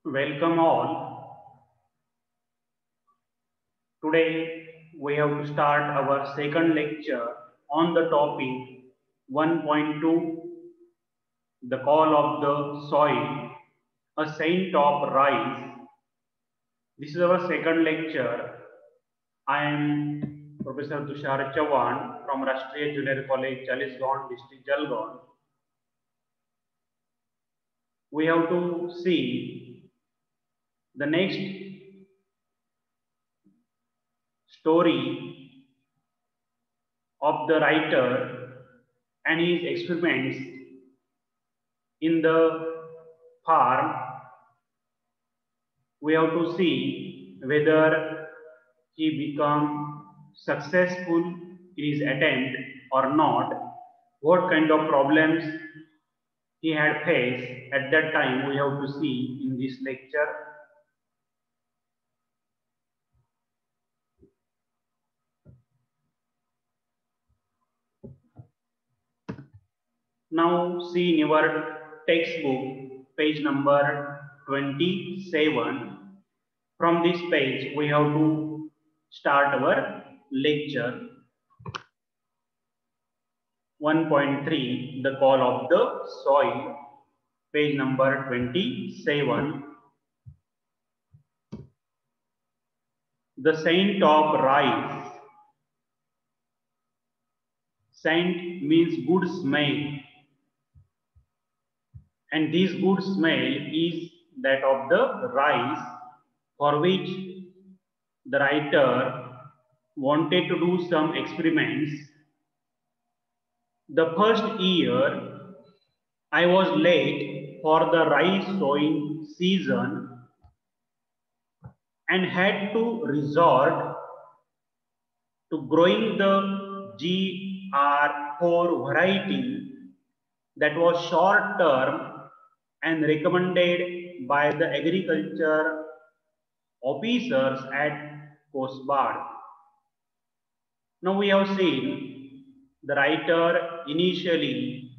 Welcome all. Today we have to start our second lecture on the topic 1.2, the call of the soil, a saint of rice. This is our second lecture. I am Professor Tushar Chavan from Rashtriya Junior College, Chalisgaon, District Jalgaon. We have to see the next story of the writer and his experiments in the farm. We have to see whether he become successful in his attempt or not, what kind of problems he had faced at that time. We have to see in this lecture. Now see in your textbook, page number 27. From this page, we have to start our lecture. 1.3, the call of the soil, page number 27. The saint of rice. Saint means good smell, and this good smell is that of the rice, for which the writer wanted to do some experiments. The first year I was late for the rice sowing season and had to resort to growing the GR4 variety that was short term and recommended by the agriculture officers at Coast Guard. Now we have seen the writer initially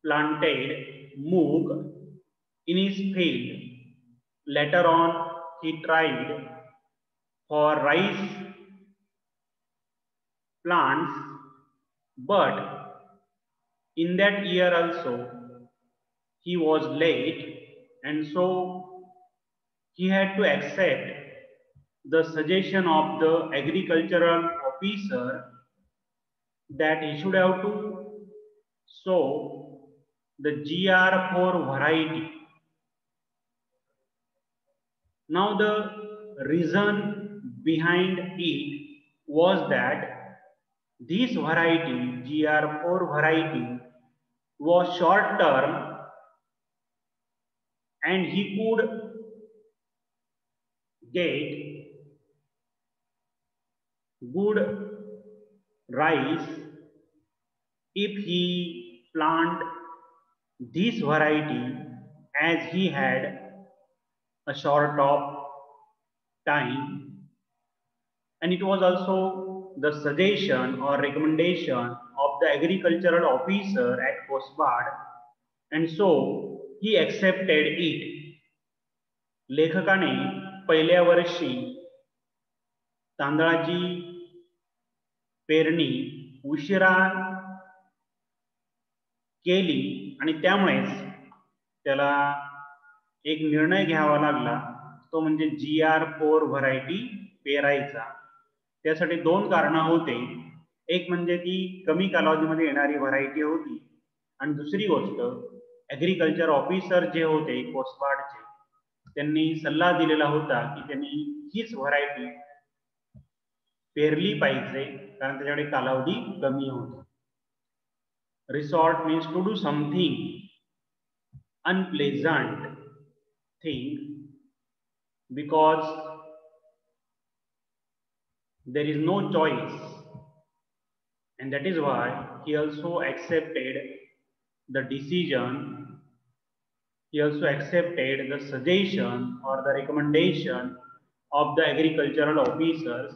planted moog in his field. Later on, he tried for rice plants, but in that year also he was late, and so he had to accept the suggestion of the agricultural officer that he should have to sow the GR4 variety. Now the reason behind it was that this variety, GR4 variety, was short term and he could get good rice if he plant this variety, as he had a short of time, and it was also the suggestion or recommendation of the agricultural officer at Coast Guard, and so he accepted it. लेखकाने पहिल्या वर्षी तांदळाची पेरणी उशिरा केली आणि त्यामुळेच त्याला एक निर्णय घ्यावा लागला, तो म्हणजे GR4 व्हरायटी पेरायचा. त्यासाठी दोन कारण होते. एक म्हणजे ती कमी कालावधीमध्ये येणारी व्हरायटी होती, आणि दुसरी गोष्ट ॲग्रिकल्चर ऑफिसर जे होते कोस्ट गार्डचे, त्यांनी सल्ला दिलेला होता की त्यांनी हीच व्हरायटी पेरली पाहिजे, कारण त्याच्याकडे कालावधी कमी होता. Resort means to do something unpleasant thing because there is no choice, and that is why he also accepted the decision, he also accepted the suggestion or the recommendation of the agricultural officers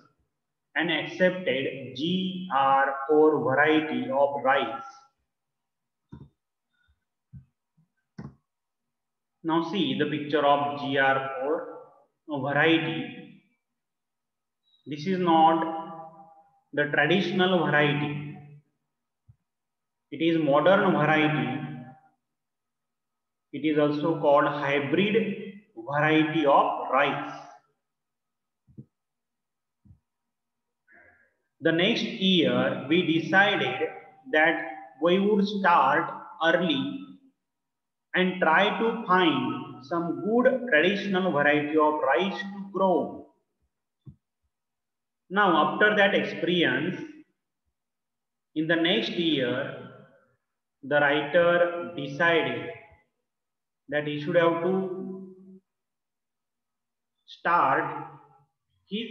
and accepted GR4 variety of rice. Now see the picture of GR4 variety. This is not the traditional variety. It is modern variety. It is also called hybrid variety of rice. The next year we decided that we would start early and try to find some good traditional variety of rice to grow. Now after that experience, in the next year, the writer decided that he should have to start his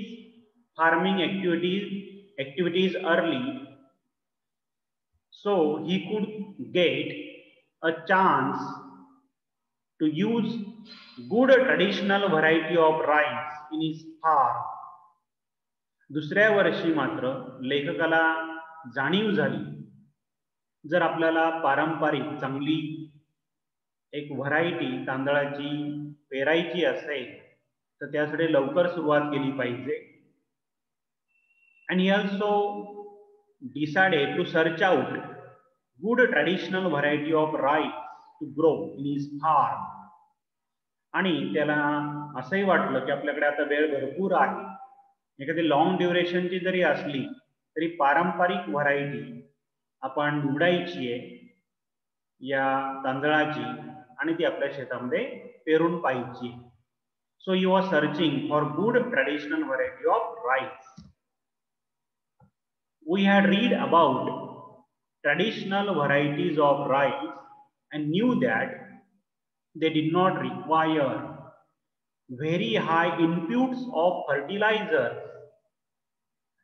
farming activities early, so he could get a chance to use good traditional variety of rice in his farm. दुसऱ्या वर्षी मात्र लेखकाला जाणीव झाली, जर आपल्याला पारंपरिक चांगली एक व्हरायटी तांदळाची पेरायची असेल तर त्यासाठी लवकर सुरुवात केली पाहिजे. And he also decided to search out good traditional variety of rice to grow in his farm. आणि त्याला असंही वाटलं की आपल्याकडे आता वेळ भरपूर आहे, एखादी लॉंग ड्युरेशनची जरी असली तरी पारंपरिक व्हरायटी आपण निवडायची आहे या तांदळाची आणि ती आपल्या शेतामध्ये पेरून पाहिजे. So you are searching for good traditional variety of rice. We had read about traditional varieties of rice and knew that they did not require very high inputs of fertilizers.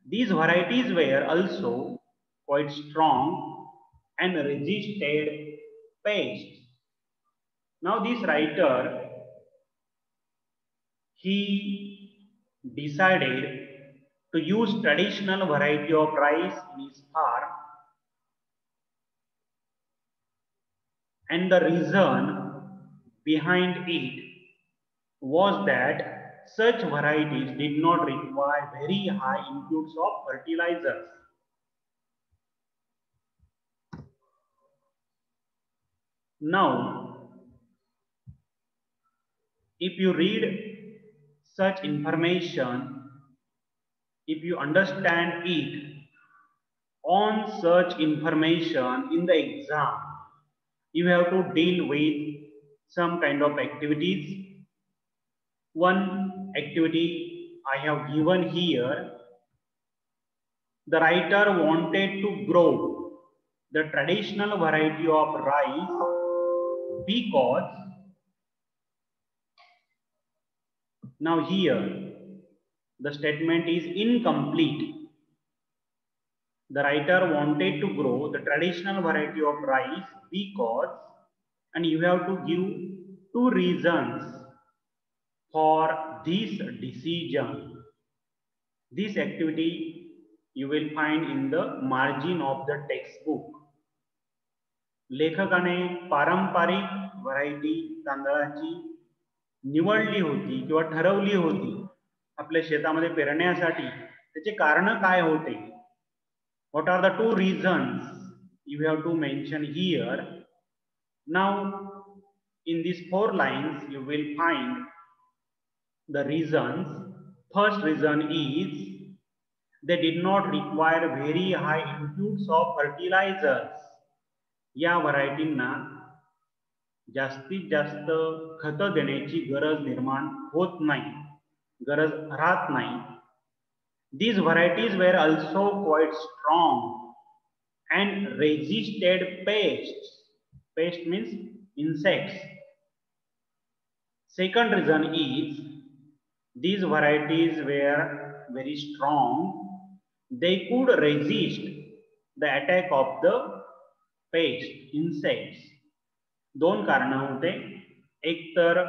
These varieties were also quite strong and resisted pests. Now this writer, he decided to use traditional variety of rice in his farm, and the reason behind it was that such varieties did not require very high inputs of fertilizers. Now, if you read such information, if you understand it, on such information in the exam, you have to deal with some kind of activities. One activity I have given here. The writer wanted to grow the traditional variety of rice because, now here the statement is incomplete. The writer wanted to grow the traditional variety of rice because, and you have to give two reasons for this decision. This activity you will find in the margin of the textbook. लेखकाने पारंपरिक variety तांदळाची निवडली होती किंवा ठरवली होती आपल्या शेतामध्ये पेरण्यासाठी. त्याचे कारण काय होते? What are the two reasons you have to mention here? Now in these 4 lines you will find the reasons. First reason is they did not require very high inputs of fertilizers. या व्हरायटींना जास्तीत जास्त खत देण्याची गरज निर्माण होत नाही, गरज राहत नाही. These varieties were also quite strong and resisted pests. Pest means insects. Second reason is these varieties were very strong. They could resist the attack of the pest, insects. दोन कारण होते. एक तर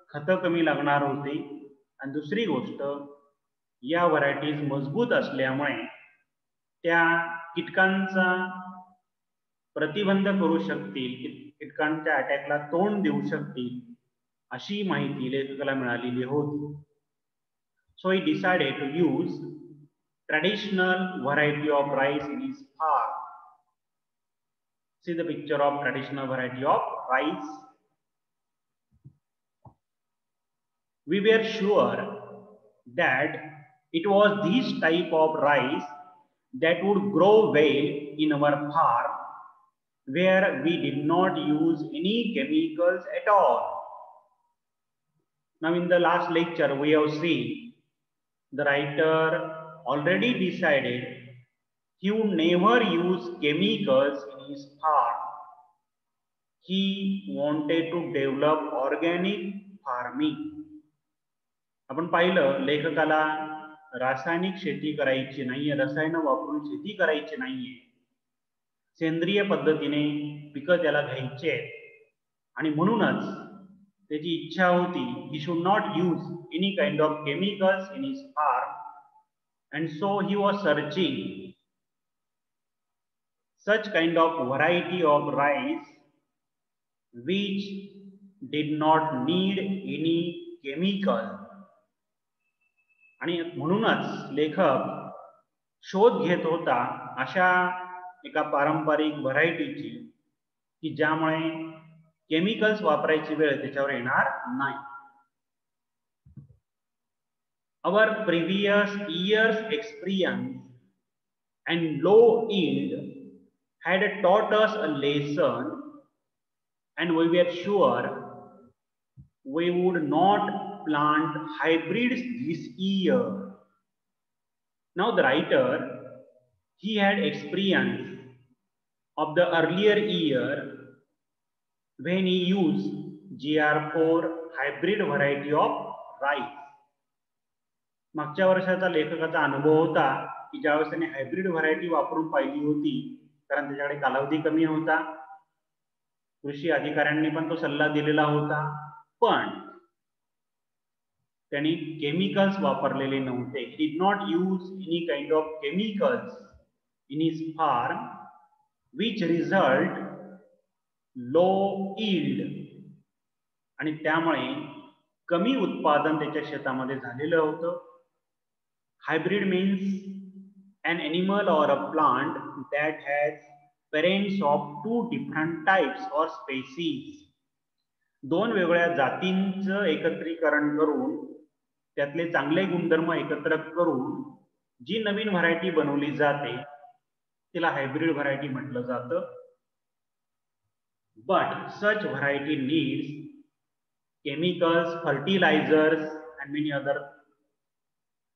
खत कमी लागणार होती आणि दुसरी गोष्ट या व्हरायटीज मजबूत असल्यामुळे त्या कीटकांचा प्रतिबंध करू शकतील, कीटकांच्या अटॅकला तोंड देऊ शकतील. अशी माहिती लेखकाला मिळालेली होती. So he decided to use traditional variety of rice in his farm. See the picture of traditional variety of rice. We were sure that it was this type of rice that would grow well in our farm, where we did not use any chemicals at all. Now in the last lecture we have seen the writer already decided he would never use chemicals in his farm. He wanted to develop organic farming. आपण पाहिलं लेखकाला रासायनिक शेती करायची नाहीये, रसायन वापरून शेती करायची नाहीये, सेंद्रिय पद्धतीने पिकं त्याला घ्यायची आहेत आणि म्हणूनच त्याची इच्छा होती he should not use any kind of chemicals in his farm, and so he was searching such kind of variety of rice which did not need any chemical. आणि म्हणूनच लेखक शोध घेत होता अशा एका पारंपरिक व्हरायटीची की ज्यामुळे केमिकल्स वापरायची वेळ त्याच्यावर येणार नाही. Our previous years experience and low yield had taught us a lesson, and we were sure we would not plant hybrids this year. Now the writer, he had experience of the earlier year when he used GR4 hybrid variety of rice. मागच्या वर्षाचा लेखकाचा अनुभव होता की ज्यावेळेस त्याने hybrid variety वापरून पाहिली होती, कारण त्याच्याकडे कालावधी कमी होता, कृषी अधिकाऱ्यांनी पण तो सल्ला दिलेला होता, पण त्यांनी केमिकल्स वापरलेले नव्हते. He did not use any kind of chemicals in his farm, which result low yield, आणि त्यामुळे कमी उत्पादन त्याच्या शेतामध्ये झालेलं होतं. Hybrid means an animal or a plant that has parents of two different types or species. दोन वेगळ्या जातींचं एकत्रीकरण करून त्यातले चांगले गुणधर्म एकत्र करून जी नवीन व्हरायटी बनवली जाते तिला हायब्रिड व्हरायटी म्हटलं जातं. But such variety needs chemicals, fertilizers and many other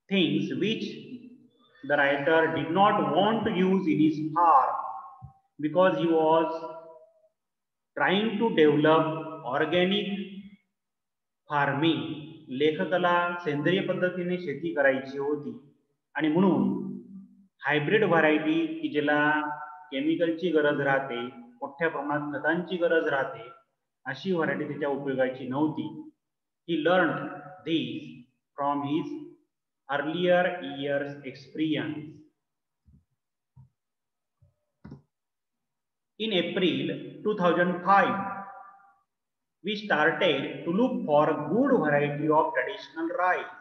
things which the writer did not want to use in his farm because he was trying to develop organic farming. लेखकाला सेंद्रिय पद्धतीने शेती करायची होती आणि म्हणून हायब्रिड व्हरायटी की ज्याला केमिकलची गरज राहते, मोठ्या प्रमाणात खतांची गरज राहते, अशी व्हरायटी त्याच्या उपयोगाची नव्हती. He learned this from his earlier years experience. In April 2005, we started to look for a good variety of traditional rice.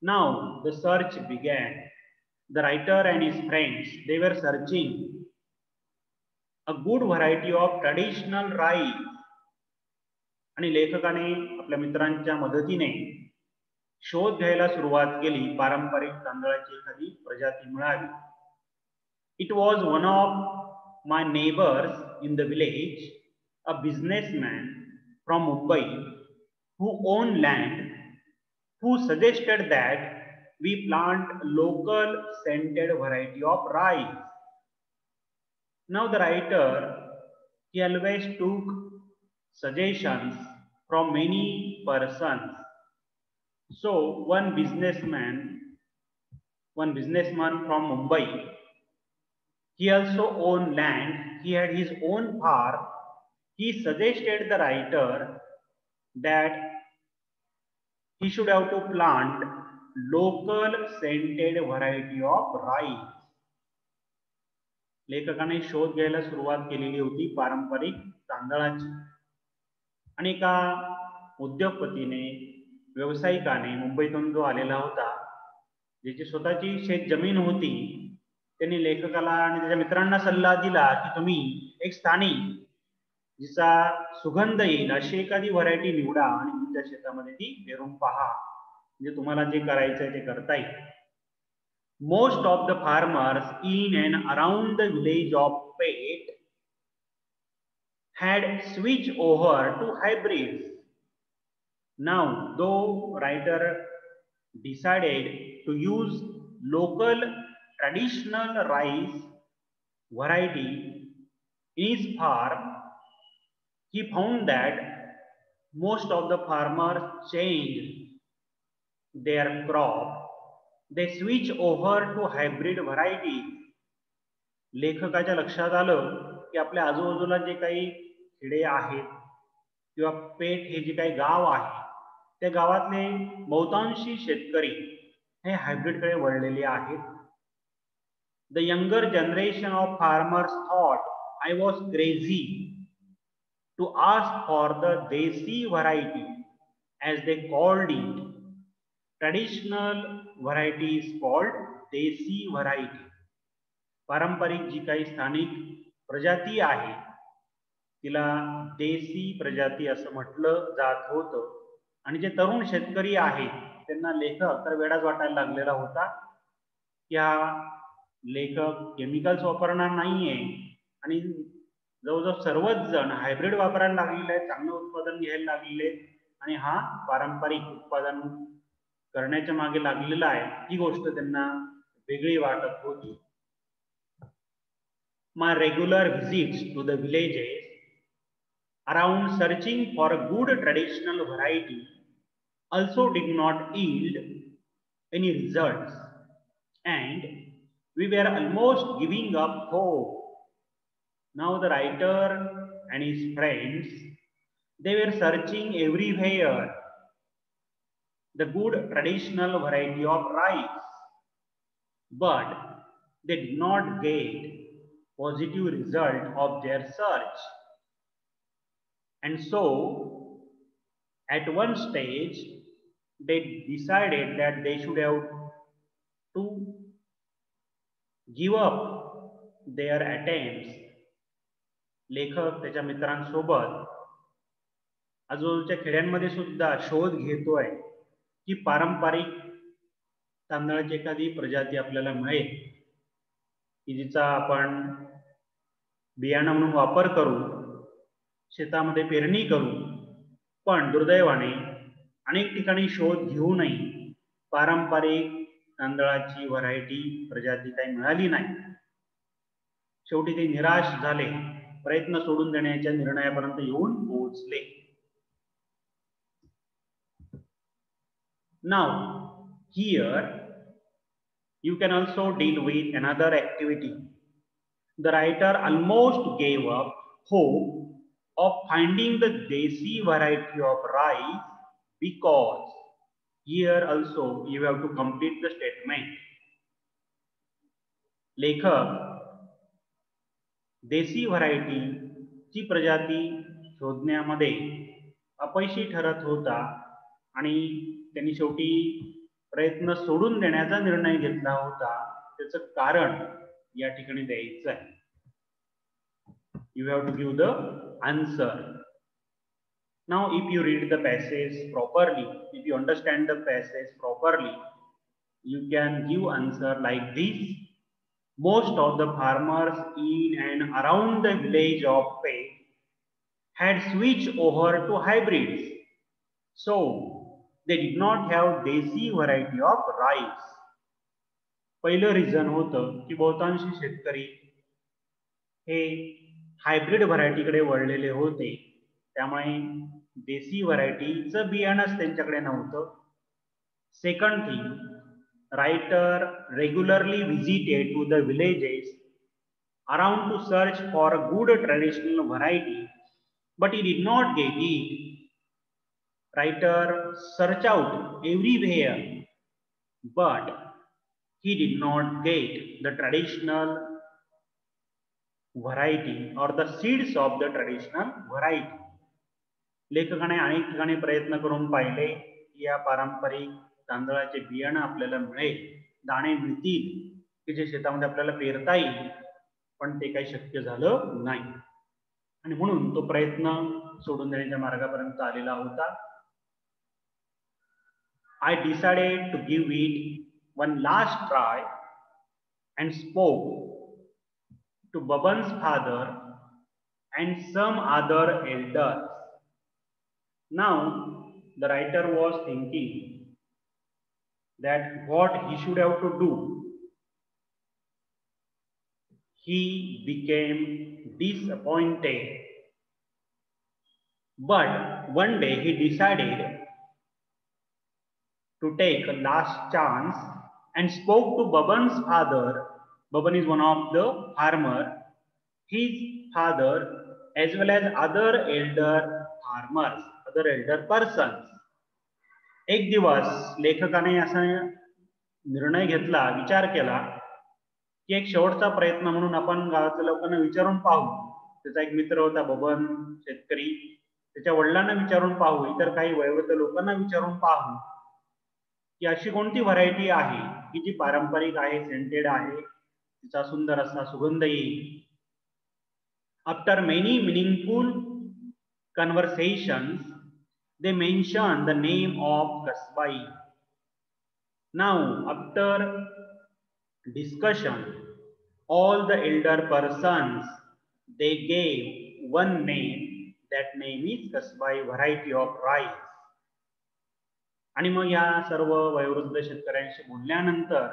Now the search began. The writer and his friends, they were searching a good variety of traditional rice. आणि लेखकाने आपल्या मित्रांच्या मदतीने शोध घ्यायला सुरुवात केली, पारंपरिक तांदळाची एखादी प्रजाती मिळाली. It was one of my neighbors in the village, a businessman from Mumbai who owned land, who suggested that we plant local scented variety of rice. Now the writer, he always took suggestions from many persons. So one businessman from Mumbai, he also owned land, he had his own farm. He suggested the writer that he should have to plant local scented variety of rice. लेखकाने शोध घ्यायला सुरुवात केलेली होती पारंपरिक तांदळाची आणि एका उद्योगपतीने, व्यावसायिकाने मुंबईतून जो आलेला होता, ज्याची स्वतःची शेत जमीन होती, त्यांनी लेखकाला आणि त्याच्या मित्रांना सल्ला दिला की तुम्ही एक स्थानिक, जिचा सुगंध येईल अशी एखादी व्हरायटी निवडा आणि तुमच्या शेतामध्ये ती पेरून पहा, म्हणजे तुम्हाला जे करायचंय ते करता येईल. Most of the farmers in and around the village of Pate had switched over to hybrids. Now, though writer decided to use local traditional rice variety in his farm, he found that most of the farmers changed their crop. They switch over to hybrid variety. लेखकाच्या लक्षात आलं की आपल्या आजूबाजूला जे काही खेडे आहेत किंवा पेठ हे जे काही गाव आहे, त्या गावातले बहुतांशी शेतकरी हे हायब्रिडकडे वळलेले आहेत. The younger generation of farmers thought I was crazy to ask for the desi variety as they called it. Traditional variety is called desi variety. पारंपरिक जी काही स्थानिक प्रजाती आहे तिला देसी प्रजाती असं म्हटलं जात होतं. आणि जे तरुण शेतकरी आहेत त्यांना लेखक तर वेडाच वाटायला लागलेला होता की हा लेखक केमिकल्स वापरणार नाहीये आणि जवळजवळ सर्वच जण हायब्रिड वापरायला लागलेले आहेत, चांगलं उत्पादन घ्यायला लागलेले, आणि हा पारंपरिक उत्पादन करण्याच्या मागे लागलेला आहे, ही गोष्ट त्यांना वेगळी वाटत होती. My regular visits to the villages around searching for a good traditional variety also did not yield any results, and we were almost giving up hope. Now the writer and his friends, they were searching everywhere the good traditional variety of rice, but they did not get positive result of their search. And so at one stage they decided that they should have to give up their attempts. लेखक त्याच्या मित्रांसोबत आजूबाजूच्या खेड्यांमध्ये सुद्धा शोध घेतोय की पारंपरिक तांदळाची एखादी प्रजाती आपल्याला मिळेल की जिचा आपण बियाणं म्हणून वापर करू, शेतामध्ये पेरणी करू. पण दुर्दैवाने अनेक ठिकाणी शोध घेऊनही पारंपरिक तांदळाची व्हरायटी प्रजाती काही मिळाली नाही. शेवटी ते निराश झाले, प्रयत्न सोडून देण्याच्या निर्णयापर्यंत येऊन पोहोचले. Now here you can also deal with another activity. The writer almost gave up hope of finding the desi variety of rice because here also you have to complete the statement. लेखक देसी variety ची प्रजाती शोधण्यामध्ये अपयशी ठरत होता आणि त्यांनी शेवटी प्रयत्न सोडून देण्याचा निर्णय घेतला होता. त्याचं कारण या ठिकाणी द्यायचं आहे. You have to give the answer. Now if you read the passage properly, if you understand the passage properly, you can give answer like this. Most of the farmers in and around the village of Pate had switched over to hybrids, so they did not have desi variety of rice. पहिलं reason होतं की बहुतांशी शेतकरी हे hybrid व्हरायटीकडे वळलेले होते, त्यामुळे देसी व्हरायटीचं बियाणंच त्यांच्याकडे नव्हतं. Second thing, writer regularly visited to the villages around to search for a good traditional variety, but he did not get it. Writer searched out everywhere, but he did not get the traditional variety or the seeds of the traditional variety. लेखकाने अनेक ठिकाणी प्रयत्न करून पाहिले की या पारंपरिक तांदळाचे बियाणं आपल्याला मिळेल, दाणे मिळतील की जे शेतामध्ये आपल्याला पेरता येईल, पण ते काही शक्य झालं नाही आणि म्हणून तो प्रयत्न सोडून देण्याच्या मार्गापर्यंत आलेला होता. I decided to give it one last try and spoke to Baban's father and some other elders. Now the writer was thinking that what he should have to do. He became disappointed. But one day he decided to take a last chance and spoke to Baban's father. Baban is one of the farmer. His father as well as other elder farmers, other elder persons. एक दिवस लेखकाने असा निर्णय घेतला, विचार केला की एक शेवटचा प्रयत्न म्हणून आपण गावातल्या लोकांना विचारून पाहू. त्याचा एक मित्र होता बबन शेतकरी, त्याच्या वडिलांना विचारून पाहू, इतर काही वयोवृद्ध लोकांना विचारून पाहू की अशी कोणती व्हरायटी आहे की जी पारंपरिक आहे, सेंटेड आहे, तिचा सुंदर असा सुगंध येईल. After many meaningful conversations, they mentioned the name of Kasbai. Now, after discussion, all the elder persons, they gave one name. That name is Kasbai variety of rice. आणि मग या सर्व वयोवृद्ध शेतकऱ्यांशी बोलल्यानंतर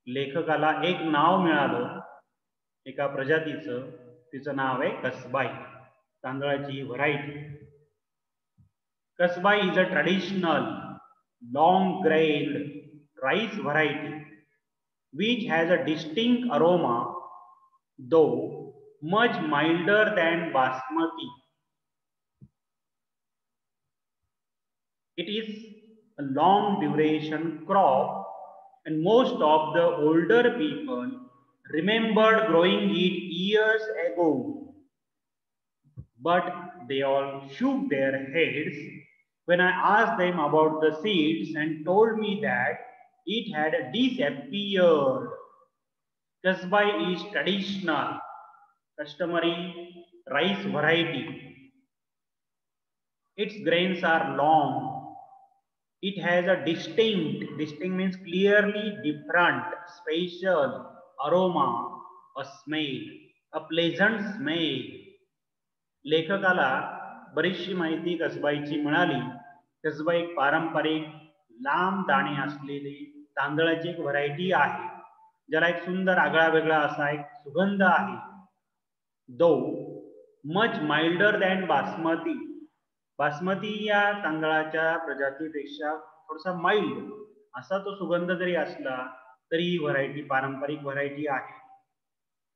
लेखकाला एक नाव मिळालं एका प्रजातीचं, तिचं नाव आहे कसबाई, तांदळाची variety. Kasbai is a traditional long grained rice variety which has a distinct aroma, though much milder than basmati. It is a long duration crop and most of the older people remembered growing it years ago, but they all shook their heads when I asked them about the seeds and told me that it had disappeared. Kasbai is traditional, customary rice variety. Its grains are long. It has a distinct means clearly different, special aroma, a smell, a pleasant smell. लेखकाला बरीचशी माहिती कसबाईची मिळाली. कसबाई एक पारंपरिक लांब दाणे असलेली तांदळाची एक व्हरायटी आहे, ज्याला एक सुंदर आगळा वेगळा असा एक सुगंध आहे. दो much milder than basmati. Basmati या तांदळाच्या प्रजातीपेक्षा थोडासा माइल्ड असा तो सुगंध जरी असला तरी ही व्हरायटी पारंपरिक व्हरायटी आहे.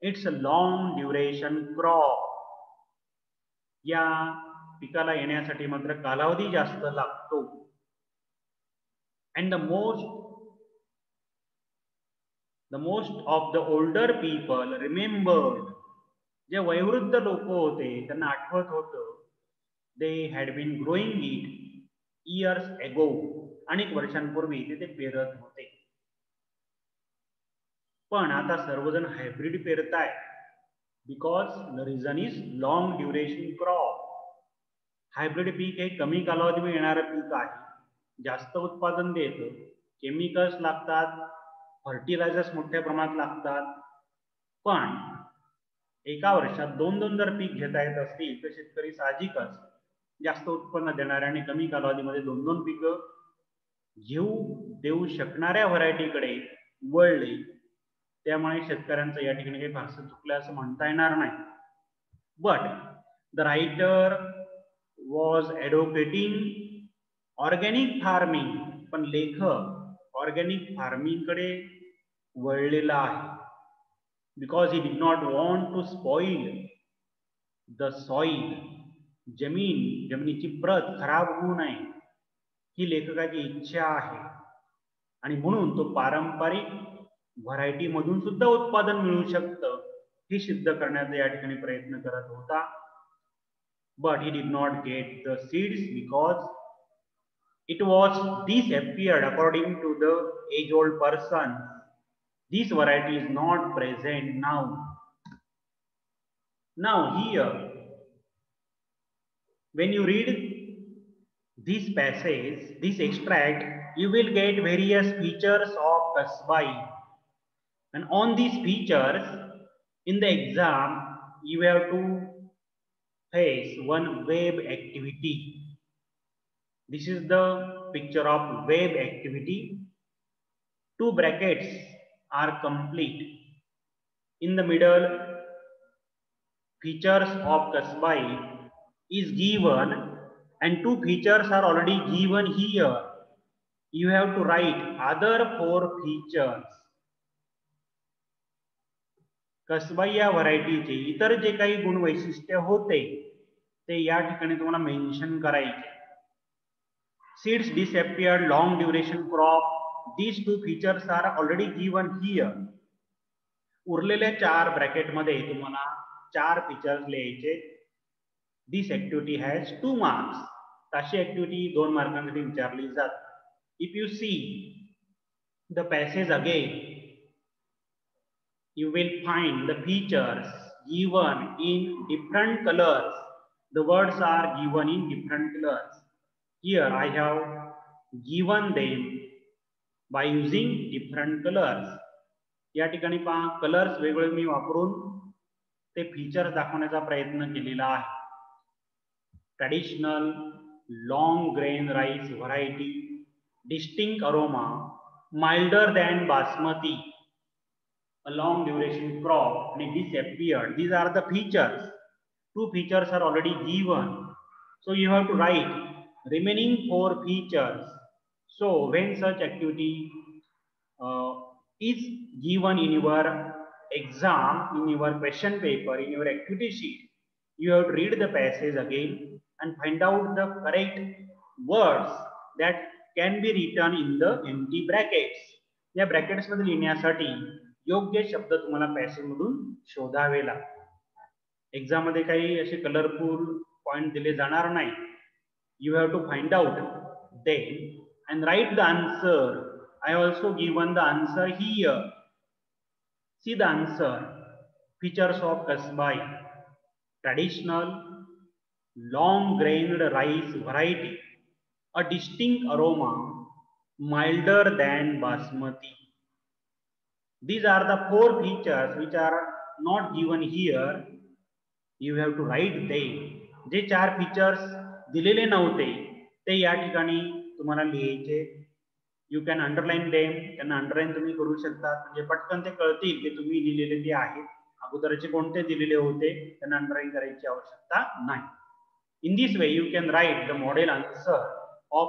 It's a long duration crop. या पिकाला येण्यासाठी मात्र कालावधी जास्त लागतो. And the most of the older people remembered. जे वयोवृद्ध लोक होते त्यांना आठवत होतं, they had been growing it years ago. अनेक वर्षांपूर्वी ते पेरत होते. पण आता सर्वजण हायब्रिड पेरताय, because the reason is long duration crop. Hybrid पीक हे कमी कालावधीमध्ये येणारं पीक आहे, जास्त उत्पादन देतं. केमिकल्स लागतात, फर्टिलायझर्स मोठ्या प्रमाणात लागतात. पण एका वर्षात दोन जर पीक घेता येत असतील तर शेतकरी साहजिकच जास्त उत्पन्न देणाऱ्या आणि कमी कालावधीमध्ये दोन पिकं देऊ शकणाऱ्या व्हरायटीकडे वळले. त्यामुळे शेतकऱ्यांचं या ठिकाणी काही फारसं चुकलं असं म्हणता येणार नाही. But the writer was advocating organic farming. पण लेखक ऑर्गॅनिक फार्मिंग कडे वळलेला आहे. Because he did not want to spoil the soil. जमिनीची प्रत खराब होऊ नये ही लेखकाची इच्छा आहे आणि म्हणून तो पारंपरिक व्हरायटी मधून सुद्धा उत्पादन मिळू शकतं हे सिद्ध करण्याचा या ठिकाणी प्रयत्न करत होता. but he did not get the seeds because it was disappeared according to the age-old person. This variety is not present now. Now here, when you read this passage, this extract, you will get various features of Kasbai. And on these features, in the exam, you have to face one web activity. This is the picture of web activity. Two brackets are complete. In the middle, features of Kasbai is given and two features are already given here. You have to write other four features. कसबाई या व्हरायटीचे इतर जे काही गुण वैशिष्ट्य होते ते या ठिकाणी तुम्हाला मेन्शन करायचे. Seeds disappeared, long duration crop. These two features are already given here. उरलेल्या चार ब्रॅकेट मध्ये तुम्हाला चार फीचर्स लिहायचे. This activity has 2 marks. अशी ऍक्टिव्हिटी 2 मार्कांसाठी विचारली जाते. If you see the passage again, you will find the features given in different colors. The words are given in different colors. Here I have given them by using different colors. या ठिकाणी पहा colours वेगळे मी वापरून ते features दाखवण्याचा प्रयत्न केलेला आहे. Traditional long grain rice variety, distinct aroma, milder than basmati, a long duration crop and it disappeared. These are the features. Two features are already given, so you have to write remaining 4 features. So when such activity is given in your exam, in your question paper, in your activity sheet, you have to read the passage again and find out the correct words that can be written in the empty brackets. या brackets मध्ये लिहिण्यासाठी योग्य शब्द तुम्हाला passage मधून शोधावे लागतात. Exam मध्ये काही असे कलरफुल पॉइंट दिले जाणार नाही. You have to find out then and write the answer. I also given the answer here. See the answer. Features of Kasbai, traditional long grained rice variety, a distinct aroma, milder than basmati. These are the 4 features which are not given here. You have to write them. J 4 features दिलेले नव्हते ते या ठिकाणी तुम्हाला लिहायचे. You can underline them. त्यांना underline तुम्ही करू शकता. म्हणजे पटकन ते कळतील की तुम्ही लिहिलेले ते आहेत. अगोदरचे कोणते दिलेले होते त्यांना अंडरलाइन करायची आवश्यकता नाही. In this way you can write the model answer of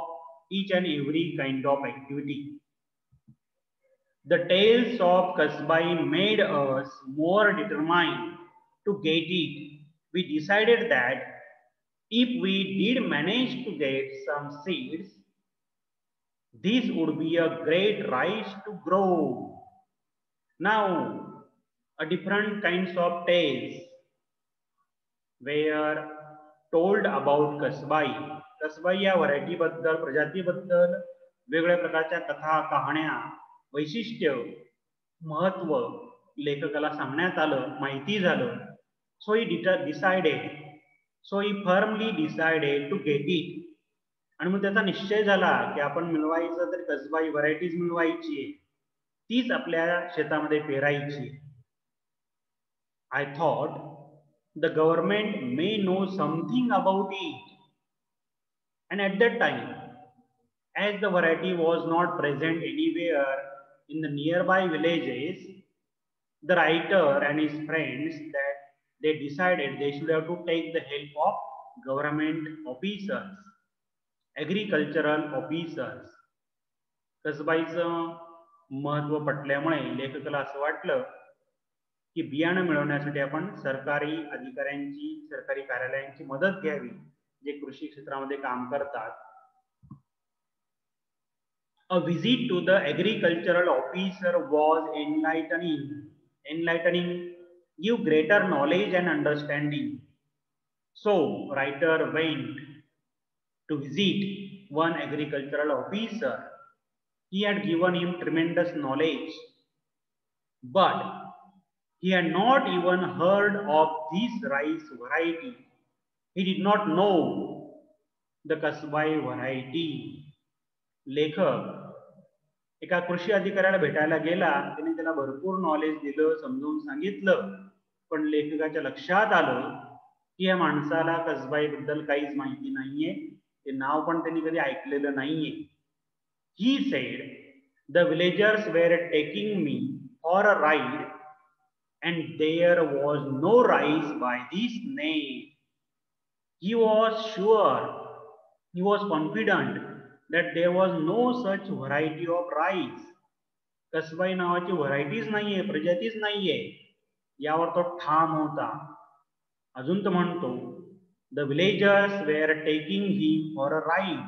each and every kind of activity. The tales of Kasbai made us more determined to get it. We decided that if we did manage to get some seeds, this would be a great rice to grow. Now, a different kinds of tales were told about Kasbai. कसबाई या variety बद्दल, प्रजाती बद्दल वेगवेगळ्या प्रकारच्या कथा, कहाण्या, वैशिष्ट्य, महत्व लेखकाला सांगण्यात आलं, माहिती झालं. So he firmly decided to get it. आणि मग त्याचा निश्चय झाला की आपण मिळवायचं तर कसबाई व्हरायटीज मिळवायची, तीच आपल्या शेतामध्ये पेरायची. I thought the government may know something about it. And at that time, as the variety was not present anywhere in the nearby villages, the writer and his friends that they decided they should have to take the help of government officers, agricultural officers. कसबाईचं महत्व पटल्यामुळे लेखकाला असं वाटलं की बियाणं मिळवण्यासाठी आपण सरकारी अधिकाऱ्यांची, सरकारी कार्यालयांची मदत घ्यावी जे कृषी क्षेत्रामध्ये काम करतात. A visit to the agricultural officer was enlightening, give greater knowledge and understanding. So writer went to visit one agricultural officer. He had given him tremendous knowledge, but he had not even heard of this rice variety. He did not know the Kasbai variety. लेखक एका कृषी अधिकाऱ्याला भेटायला गेला. त्याने त्याला भरपूर knowledge दिलं, समजून सांगितलं, पण लेखकाच्या लक्षात आलं की या माणसाला कसबाई बद्दल काहीच माहिती नाहीये. ते नाव पण त्यांनी कधी ऐकलेलं नाहीये. He said, the villagers were taking me for a ride and there was no rice by this name. He was sure, he was confident that there was no such variety of rice. कसबाई नावाची varieties नाहीये, प्रजातीच नाहीये, यावर तो ठाम होता. अजून तो म्हणतो, the villagers were taking him for a ride.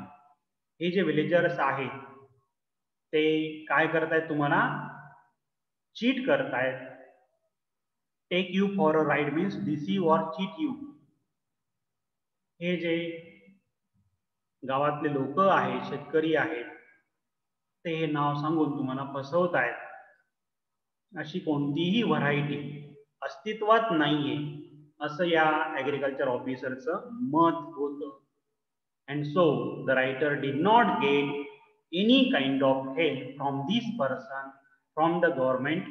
हे जे विलेजर्स आहेत ते काय करतायत, तुम्हाला चीट करतायत. Take you for a ride means deceive or cheat you. हे जे गावातले लोक आहेत, शेतकरी आहेत, ते हे नाव सांगून तुम्हाला फसवतायत. अशी कोणतीही व्हरायटी अस्तित्वात नाहीये असं या ॲग्रिकल्चर ऑफिसरचं मत होतं. And so the writer did not get any kind of help from this person from the government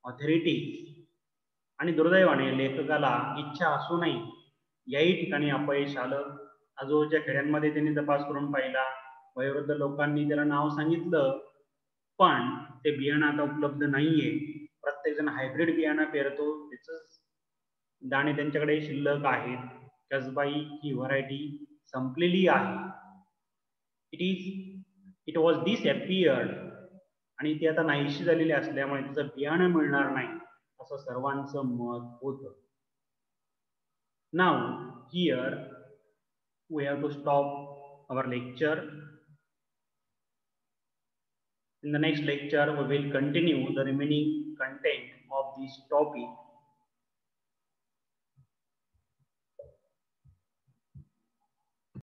authorities. आणि दुर्दैवाने लेखकाला इच्छा असूनही याही ठिकाणी अपयश आलं. आजूबाजूच्या खेड्यांमध्ये त्यांनी तपास करून पाहिला, वयोवृद्ध लोकांनी त्याला नाव सांगितलं, पण ते बियाणं आता उपलब्ध नाहीये. प्रत्येक जण हायब्रिड बियाणं पेरतो, त्याच दाणे त्यांच्याकडे शिल्लक आहेत. कसबाई ही व्हरायटी संपलेली आहे. It was disappeared. आणि ती आता नाहीशी झालेली असल्यामुळे तिचं बियाणं मिळणार नाही असं सर्वांचं मत होतं. Now here we have to stop our lecture. In the next lecture we will continue the remaining content of this topic.